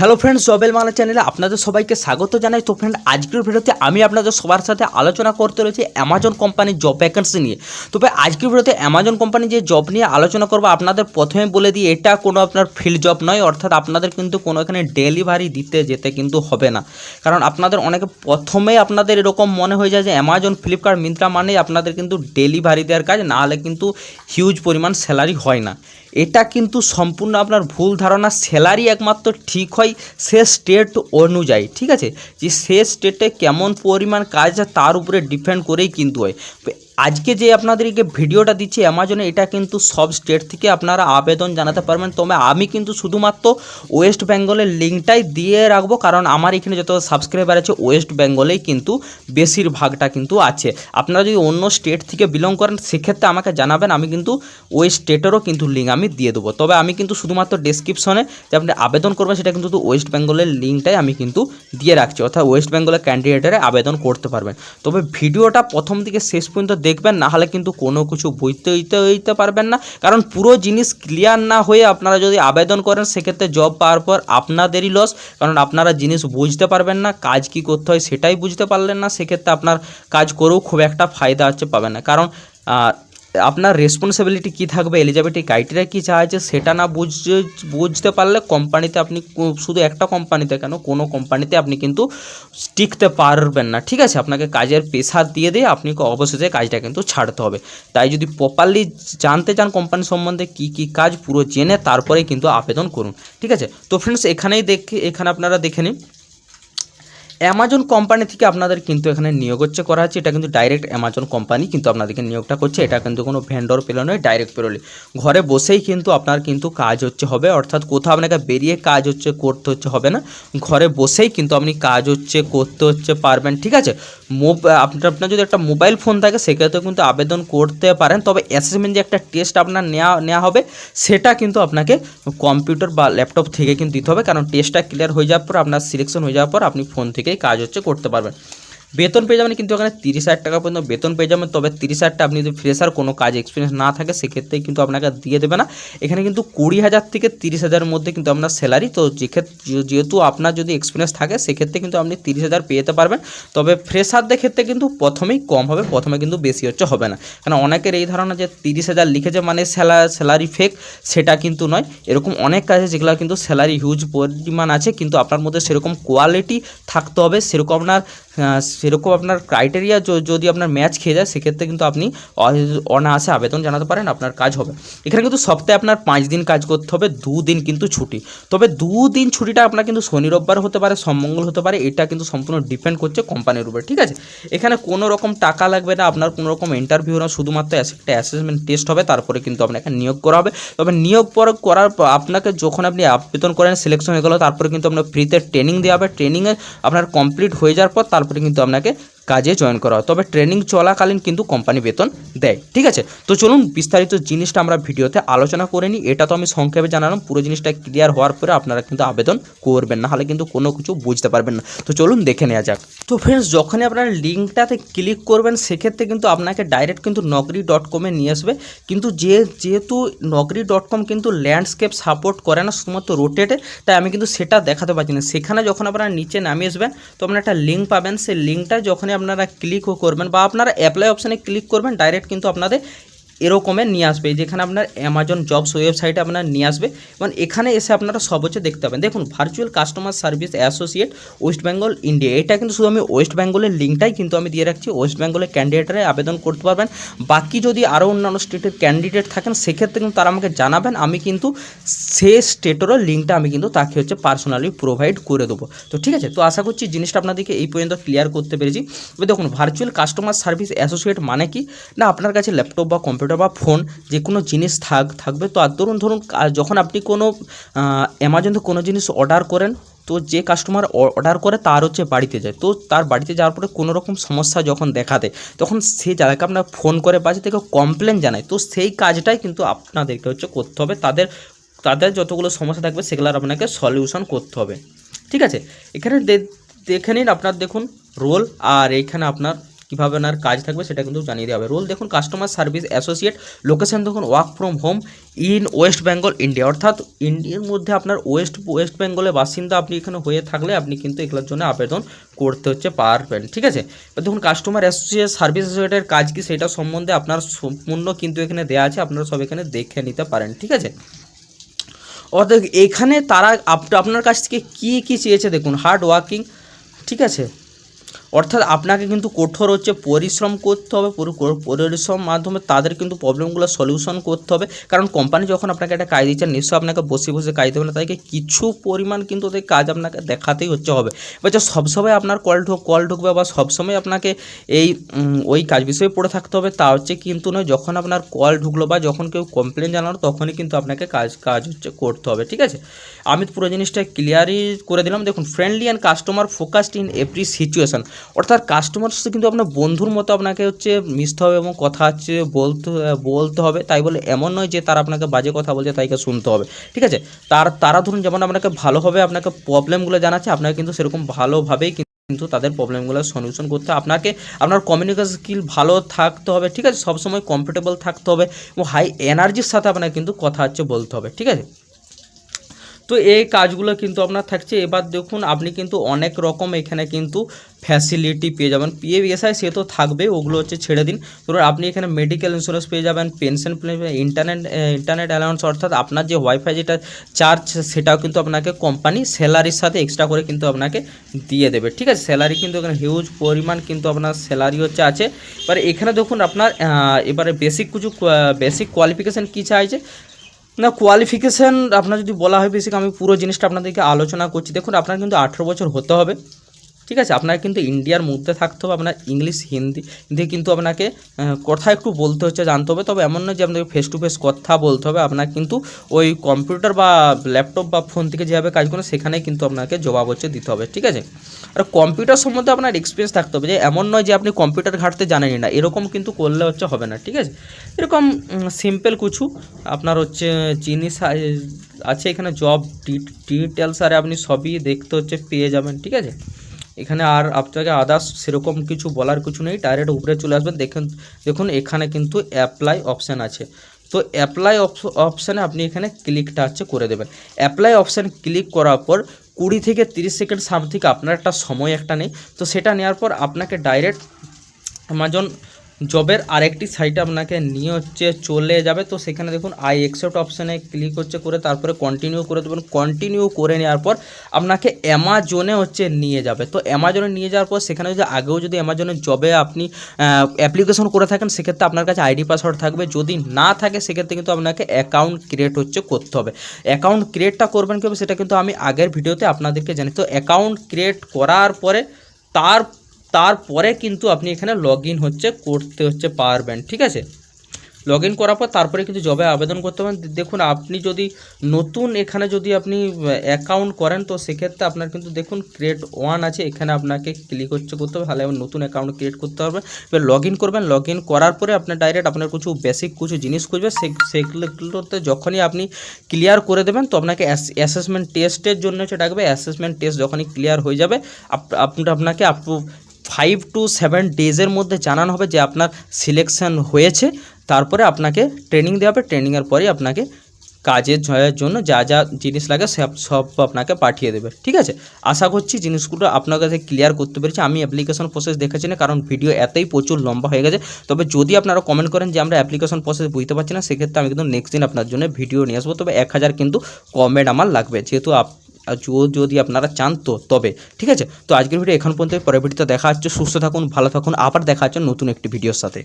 Hello friends, জবেল Bangla চ্যানেলে আপনাদের সবাইকে স্বাগত জানাই। তো ফ্রেন্ড, আজকের ভিডিওতে আমি আপনাদের সবার সাথে আলোচনা করতে রয়েছি অ্যামাজন কোম্পানির জব ভ্যাকেন্সি নিয়ে। তবে আজকের ভিডিওতে অ্যামাজন কোম্পানি যে জব নিয়ে আলোচনা করবো, আপনাদের প্রথমে বলে দিই এটা কোনো আপনার ফিল্ড জব নয়, অর্থাৎ আপনাদের কিন্তু কোনো এখানে ডেলিভারি দিতে যেতে কিন্তু হবে না। কারণ আপনাদের অনেকে প্রথমেই আপনাদের এরকম মনে হয়ে যায় যে অ্যামাজন, ফ্লিপকার্ট, মিন্ত্রা মানেই আপনাদের কিন্তু ডেলিভারি দেওয়ার কাজ, না হলে কিন্তু হিউজ পরিমাণ স্যালারি হয় না। এটা কিন্তু সম্পূর্ণ আপনার ভুল ধারণা। স্যালারি একমাত্র ঠিক হয় সে স্টেট অনুযায়ী, ঠিক আছে, যে সে স্টেটে কেমন পরিমাণ কাজ তার উপরে ডিপেন্ড করেই কিন্তু হয়। আজকে যে আপনাদেরকে ভিডিওটা দিচ্ছি অ্যামাজনে, এটা কিন্তু সব স্টেট থেকে আপনারা আবেদন জানাতে পারবেন। তবে আমি কিন্তু শুধুমাত্র ওয়েস্ট বেঙ্গলের লিঙ্কটাই দিয়ে রাখবো, কারণ আমার এখানে যত সাবস্ক্রাইবার আছে ওয়েস্ট বেঙ্গলেই কিন্তু বেশিরভাগটা কিন্তু আছে। আপনারা যদি অন্য স্টেট থেকে বিলং করেন সেক্ষেত্রে আমাকে জানাবেন, আমি কিন্তু ওই স্টেটেরও কিন্তু লিঙ্ক আমি দিয়ে দেবো। তবে আমি কিন্তু শুধুমাত্র ডেসক্রিপশনে যে আপনি আবেদন করবেন সেটা কিন্তু ওয়েস্ট বেঙ্গলের লিঙ্কটাই আমি কিন্তু দিয়ে রাখছি, অর্থাৎ ওয়েস্ট বেঙ্গলের ক্যান্ডিডেটরা আবেদন করতে পারবেন। তবে ভিডিওটা প্রথম থেকে শেষ পর্যন্ত দেখবেন, না হলে কিন্তু কোনো কিছু বুঝতে পারবেন না। কারণ পুরো জিনিস ক্লিয়ার না হয়ে আপনারা যদি আবেদন করেন সেক্ষেত্রে জব পাওয়ার পর আপনাদেরই লস, কারণ আপনারা জিনিস বুঝতে পারবেন না, কাজ কি করতে হয় সেটাই বুঝতে পারলেন না, সেক্ষেত্রে আপনার কাজ করেও খুব একটা ফায়দা পাবেন না। কারণ আপনার রেসপন্সিবিলিটি কী থাকবে, এলিজিবিলিটি ক্রাইটেরিয়া কী চাওয়া আছে সেটা না বুঝতে পারলে কোম্পানিতে আপনি, শুধু একটা কোম্পানিতে কেন, কোনো কোম্পানিতে আপনি কিন্তু টিকতে পারবেন না, ঠিক আছে। আপনাকে কাজের প্রেশার দিয়ে আপনি অবশেষে কাজটা কিন্তু ছাড়তে হবে। তাই যদি প্রপারলি জানতে চান কোম্পানি সম্বন্ধে কী কী কাজ, পুরো জেনে তারপরেই কিন্তু আবেদন করুন, ঠিক আছে। তো ফ্রেন্ডস, এখানে আপনারা দেখে নিন, অ্যামাজন কোম্পানি থেকে আপনাদের কিন্তু এখানে নিয়োগ করা হচ্ছে। এটা কিন্তু ডাইরেক্ট অ্যামাজন কোম্পানি কিন্তু আপনাদেরকে নিয়োগটা করছে। এটা কিন্তু কোনো ভেন্ডর পেলো নয়, ডাইরেক্ট পেরোলে ঘরে বসেই কিন্তু আপনার কিন্তু কাজ হবে, অর্থাৎ কোথাও আপনাকে বেরিয়ে কাজ করতে হবে না, ঘরে বসেই কিন্তু আপনি কাজ করতে পারবেন, ঠিক আছে। আপনার যদি একটা মোবাইল ফোন থাকে সেক্ষেত্রে কিন্তু আবেদন করতে পারেন। তবে অ্যাসেসমেন্ট যে একটা টেস্ট আপনার নেওয়া হবে সেটা কিন্তু আপনাকে কম্পিউটার বা ল্যাপটপ থেকে কিন্তু দিতে হবে, কারণ টেস্টটা ক্লিয়ার হয়ে যাওয়ার পর, আপনার সিলেকশন হয়ে যাওয়ার পর আপনি ফোন থেকে কাজ করতে পারবেন। বেতন পেয়ে যাবেন কিন্তু এখানে 30,000 টাকা পর্যন্ত বেতন পেয়ে যাবেন। তবে 30,000টা আপনি যদি ফ্রেশার, কোনো কাজ এক্সপিরিয়েন্স না থাকে সেক্ষেত্রে কিন্তু আপনাকে দিয়ে দেবে না। এখানে কিন্তু 20,000 থেকে 30,000-এর মধ্যে কিন্তু আপনার স্যালারি। তো যেহেতু আপনার যদি এক্সপিরিয়েন্স থাকে সেক্ষেত্রে কিন্তু আপনি 30,000 পেতে পারবেন। তবে ফ্রেশারদের ক্ষেত্রে কিন্তু প্রথমেই কম হবে, প্রথমে কিন্তু বেশি হবে না। কারণ অনেকের এই ধারণা যে 30,000 লিখেছে মানে স্যালারি ফেক, সেটা কিন্তু নয়। এরকম অনেক কাজ যেগুলো কিন্তু স্যালারি হিউজ পরিমাণ আছে, কিন্তু আপনার মধ্যে সেরকম কোয়ালিটি থাকতে হবে, সেরকম আপনার ক্রাইটেরিয়া যদি আপনার ম্যাচ খেয়ে যায় সেক্ষেত্রে কিন্তু আপনি অনায়াসে আবেদন জানাতে পারেন, আপনার কাজ হবে। এখানে কিন্তু সপ্তাহে আপনার 5 দিন কাজ করতে হবে, 2 দিন কিন্তু ছুটি। তবে 2 দিন ছুটিটা আপনার কিন্তু শনি রোববার হতে পারে, সোমমঙ্গল হতে পারে, এটা কিন্তু সম্পূর্ণ ডিপেন্ড করছে কোম্পানির উপরে, ঠিক আছে। এখানে কোনো রকম টাকা লাগবে না, আপনার কোনো রকম ইন্টারভিউ না, শুধুমাত্র একটা অ্যাসেসমেন্ট টেস্ট হবে, তারপরে কিন্তু আপনাকে নিয়োগ করা হবে। তবে নিয়োগ করার পর আপনাকে যখন আপনি আবেদন করেন, সিলেকশন হয়ে গেল, তারপরে কিন্তু আপনার ফ্রিতে ট্রেনিং দেওয়া হবে। ট্রেনিংয়ে আপনার কমপ্লিট হয়ে যাওয়ার পর তারপরে কিন্তু আপনাকে কাজে জয়েন করা হয়। তবে ট্রেনিং চলাকালীন কিন্তু কোম্পানি বেতন দেয়, ঠিক আছে। তো চলুন বিস্তারিত জিনিসটা আমরা ভিডিওতে আলোচনা করে নিই। এটা তো আমি সংক্ষেপে জানালাম, পুরো জিনিসটা ক্লিয়ার হওয়ার পরে আপনারা কিন্তু আবেদন করবেন, না হলে কিন্তু কোনো কিছু বুঝতে পারবেন না। তো চলুন দেখে নেওয়া যাক। তো ফ্রেন্ডস, যখনই আপনারা লিঙ্কটাতে ক্লিক করবেন সেক্ষেত্রে কিন্তু আপনাকে ডাইরেক্ট কিন্তু naukri.com-এ নিয়ে আসবে। কিন্তু যেহেতু naukri.com কিন্তু ল্যান্ডস্কেপ সাপোর্ট করে না, শুধুমাত্র রোটেটে, তাই আমি কিন্তু সেটা দেখাতে পারছি না। সেখানে যখন আপনারা নিচে নামিয়ে আসবেন তো আপনারা একটা লিঙ্ক পাবেন, সেই লিঙ্কটা যখনই আপনারা ক্লিক করবেন বা আপনারা অ্যাপ্লাই অপশানে ক্লিক করবেন, ডাইরেক্ট কিন্তু আপনাদের এরকমের নিয়ে আসবে, যেখানে আপনার অ্যামাজন জবস ওয়েবসাইটে আপনার নিয়ে আসবে এবং এখানে এসে আপনারা সব দেখতে পাবেন। দেখুন, virtual customer service associate West Bengal India, এটা কিন্তু শুধু আমি ওয়েস্ট বেঙ্গলের লিঙ্কটাই কিন্তু আমি দিয়ে রাখছি। ওয়েস্ট বেঙ্গলের ক্যান্ডিডেটরা আবেদন করতে পারবেন। বাকি যদি আরও অন্যান্য স্টেটের ক্যান্ডিডেট থাকেন সেক্ষেত্রে কিন্তু তারা আমাকে জানাবেন, আমি কিন্তু সেই স্টেটেরও লিঙ্কটা আমি কিন্তু তাকে পার্সোনালি প্রোভাইড করে দেবো। তো ঠিক আছে, তো আশা করছি জিনিসটা আপনাদেরকে এই পর্যন্ত ক্লিয়ার করতে পেরেছি। তবে দেখুন, ভার্চুয়াল কাস্টমার সার্ভিস অ্যাসোসিয়েট মানে কি না, আপনার কাছে ল্যাপটপ বা কম্পিউটার বা ফোন যে কোনো জিনিস থাকবে। তো আর ধরুন যখন আপনি কোনো অ্যামাজনে কোনো জিনিস অর্ডার করেন, তো যে কাস্টমার অর্ডার করে তার বাড়িতে যায়, তো তার বাড়িতে যাওয়ার পরে কোনো রকম সমস্যা যখন দেখা দেয় তখন সেই জায়গাকে আপনার ফোন করে বাজে থেকে কমপ্লেন জানায়। তো সেই কাজটাই কিন্তু আপনাদেরকে করতে হবে, তাদের যতগুলো সমস্যা থাকবে সেগুলোর আপনাকে সলিউশন করতে হবে, ঠিক আছে। এখানে দেখে নিন, আপনার দেখুন রোল, আর এইখানে আপনার কীভাবে ওনার কাজ থাকবে সেটা কিন্তু জানিয়ে দেওয়া হবে। রোল দেখুন কাস্টমার সার্ভিস অ্যাসোসিয়েট, লোকেশন দেখুন work from home in West Bengal India, অর্থাৎ ইন্ডিয়ার মধ্যে আপনার ওয়েস্ট বেঙ্গলের বাসিন্দা আপনি এখানে হয়ে থাকলে আপনি কিন্তু এগুলোর জন্য আবেদন করতে হচ্ছে পারবেন। ঠিক আছে, এবার দেখুন কাস্টমার অ্যাসোসিয়েট সার্ভিস অ্যাসোসিয়েটের কাজ কি সেটা সম্বন্ধে আপনার সম্পূর্ণ কিন্তু এখানে দেওয়া আছে, আপনারা সব এখানে দেখে নিতে পারেন। ঠিক আছে, অর্থাৎ এখানে তারা আপনার কাছ থেকে কী চেয়েছে দেখুন, হার্ড ওয়ার্কিং। ঠিক আছে, অর্থাৎ আপনাকে কিন্তু কঠোর হচ্ছে পরিশ্রম করতে হবে, পরিশ্রম মাধ্যমে তাদের কিন্তু প্রবলেমগুলো সলিউশন করতে হবে। কারণ কোম্পানি যখন আপনাকে একটা কাজ দিচ্ছে নিশ্চয়ই আপনাকে বসে বসে কাজ দেবে না, তাদেরকে কিছু পরিমাণ কিন্তু ওদের কাজ আপনাকে দেখাতেই হবে। এবার যে সবসময় আপনার কল ঢুকবে বা সবসময় আপনাকে ওই কাজ বিষয়ে পড়ে থাকতে হবে তা হচ্ছে কিন্তু নয়। যখন আপনার কল ঢুকলো বা যখন কেউ কমপ্লেন জানালো তখনই কিন্তু আপনাকে কাজ হচ্ছে করতে হবে। ঠিক আছে, আমি পুরো জিনিসটা ক্লিয়ারই করে দিলাম। দেখুন friendly and customer focused in every situation, অর্থাৎ কাস্টমার সাথে কিন্তু আপনার বন্ধুর মতো আপনাকে হচ্ছে মিশতে হবে এবং কথা হচ্ছে বলতে হবে। তাই বলে এমন নয় যে তারা আপনাকে বাজে কথা বলছে তাইকে শুনতে হবে। ঠিক আছে, তারা ধরুন যেমন আপনাকে ভালোভাবে আপনাকে প্রবলেমগুলো জানাচ্ছে, আপনাকে কিন্তু সেরকম ভালোভাবেই কিন্তু তাদের প্রবলেমগুলো সলিউশন করতে আপনাকে আপনার কমিউনিকেশন স্কিল ভালো থাকতে হবে। ঠিক আছে, সবসময় কমফোর্টেবল থাকতে হবে এবং হাই এনার্জির সাথে আপনাকে কিন্তু কথা হচ্ছে বলতে হবে। ঠিক আছে, তো এই কাজগুলো কিন্তু আপনার থাকছে। এবার দেখুন আপনি কিন্তু অনেক রকম এখানে কিন্তু ফ্যাসিলিটি পেয়ে যাবেন। পিএফএসআই সে তো থাকবে, ওগুলো হচ্ছে ছেড়ে দিন। ধরুন আপনি এখানে মেডিকেল ইন্স্যুরেন্স পেয়ে যাবেন, পেনশন পেয়ে যাবেন, ইন্টারনেট অ্যালাউন্স, অর্থাৎ আপনার যে ওয়াইফাই যেটা চার্জ সেটাও কিন্তু আপনাকে কোম্পানি স্যালারির সাথে এক্সট্রা করে কিন্তু আপনাকে দিয়ে দেবে। ঠিক আছে, স্যালারি কিন্তু এখানে হিউজ পরিমাণ কিন্তু আপনার স্যালারি হচ্ছে আছে। এবার এখানে দেখুন আপনার এবারে বেসিক কোয়ালিফিকেশান কী চাইছে না, কোয়ালিফিকেশান আপনার যদি বলা হয় বেসিক, আমি পুরো জিনিসটা আপনাদেরকে আলোচনা করছি। দেখুন আপনার কিন্তু 18 বছর হতে হবে। ঠিক আছে, আপনার কিন্তু ইন্ডিয়ার মধ্যে থাকতে হবে, আপনার ইংলিশ হিন্দি কিন্তু আপনাকে কথা একটু বলতে হচ্ছে জানতে হবে। তবে এমন নয় যে আপনাকে ফেস টু ফেস কথা বলতে হবে, আপনার কিন্তু ওই কম্পিউটার বা ল্যাপটপ বা ফোন থেকে যেভাবে কাজ করেন সেখানে কিন্তু আপনাকে জবাব হচ্ছে দিতে হবে। ঠিক আছে, আর কম্পিউটার সম্বন্ধে আপনার এক্সপিরিয়েন্স থাকতে হবে, যে এমন নয় যে আপনি কম্পিউটার ঘাঁটতে জানেনই না, এরকম কিন্তু করলে হচ্ছে হবে না। ঠিক আছে, এরকম সিম্পল কিছু আপনার হচ্ছে জিনিস আছে এখানে, জব ডিটেলস আর আপনি সবই দেখতে হচ্ছে পেয়ে যাবেন। ঠিক আছে, এখানে আর আপনাকে আদার্স সেরকম কিছু বলার কিছু নেই, ডাইরেক্ট উপরে চলে আসবেন। দেখুন এখানে কিন্তু অ্যাপ্লাই অপশান আছে, তো অ্যাপ্লাই অপশানে আপনি এখানে ক্লিকটা হচ্ছে করে দেবেন। অ্যাপ্লাই অপশান ক্লিক করার পর 20 থেকে 30 সেকেন্ড সামথিং আপনার একটা সময় একটা নেই, তো সেটা নেওয়ার পর আপনাকে ডাইরেক্ট অ্যামাজন জবের আরেকটি সাইটে আপনাকে নিয়ে হচ্ছে চলে যাবে। তো সেখানে দেখুন আই অ্যাকসেপ্ট অপশানে ক্লিক হচ্ছে করে তারপরে কন্টিনিউ করে দেবেন। কন্টিনিউ করে নেওয়ার পর আপনাকে অ্যামাজনে হচ্ছে নিয়ে যাবে। তো অ্যামাজনে নিয়ে যাওয়ার পর সেখানে যদি আগেও যদি অ্যামাজনের জবে আপনি অ্যাপ্লিকেশন করে থাকেন সেক্ষেত্রে আপনার কাছে আইডি পাসওয়ার্ড থাকবে, যদি না থাকে সেক্ষেত্রে কিন্তু আপনাকে অ্যাকাউন্ট ক্রিয়েট হচ্ছে করতে হবে। অ্যাকাউন্ট ক্রিয়েটটা করবেন কীভাবে সেটা কিন্তু আমি আগের ভিডিওতে আপনাদেরকে জানি। তো অ্যাকাউন্ট ক্রিয়েট করার পরে তারপরে কিন্তু আপনি এখানে লগ ইন হচ্ছে করতে হচ্ছে পারবেন। ঠিক আছে, লগ ইন করার পর তারপরে কিন্তু জবে আবেদন করতে পারেন। দেখুন আপনি যদি নতুন এখানে যদি আপনি অ্যাকাউন্ট করেন তো সেক্ষেত্রে আপনার কিন্তু দেখুন ক্রিয়েট 1 আছে, এখানে আপনাকে ক্লিক হচ্ছে করতে হবে, তাহলে নতুন অ্যাকাউন্ট ক্রিয়েট করতে হবে। এবার লগ ইন করবেন, লগ ইন করার পরে আপনার ডাইরেক্ট আপনার কিছু বেসিক কিছু জিনিস খুঁজবে, সেগুলোতে যখনই আপনি ক্লিয়ার করে দেবেন তো আপনাকে অ্যাসেসমেন্ট টেস্টের জন্য হচ্ছে ডাকবে। অ্যাসেসমেন্ট টেস্ট যখনই ক্লিয়ার হয়ে যাবে আপনাকে 5 to 7 ডেজের মধ্যে জানানো হবে যে আপনার সিলেকশন হয়েছে। তারপরে আপনাকে ট্রেনিং দেওয়া হবে, ট্রেনিংয়ের পরেই আপনাকে কাজের জন্য যা যা জিনিস লাগে সব আপনাকে পাঠিয়ে দেবে। ঠিক আছে, আশা করছি জিনিসগুলো আপনার কাছে ক্লিয়ার করতে পেরেছি। আমি অ্যাপ্লিকেশন প্রসেস দেখাচ্ছি না, কারণ ভিডিও এতই প্রচুর লম্বা হয়ে গেছে। তবে যদি আপনারা কমেন্ট করেন যে আমরা অ্যাপ্লিকেশন প্রসেস বুঝতে পারছি না, সেক্ষেত্রে আমি কিন্তু নেক্সট দিন আপনার জন্য ভিডিও নিয়ে আসবো। তবে 1000 কিন্তু কমেন্ট আমার লাগবে, যেহেতু যদি আপনারা চান তো তবে। ঠিক আছে, তো আজকের ভিডিও এখন পর্যন্ত, পরের ভিডিওতে দেখা হচ্ছে। সুস্থ থাকুন, ভালো থাকুন, আবার দেখা হচ্ছে নতুন একটি ভিডিওর সাথে।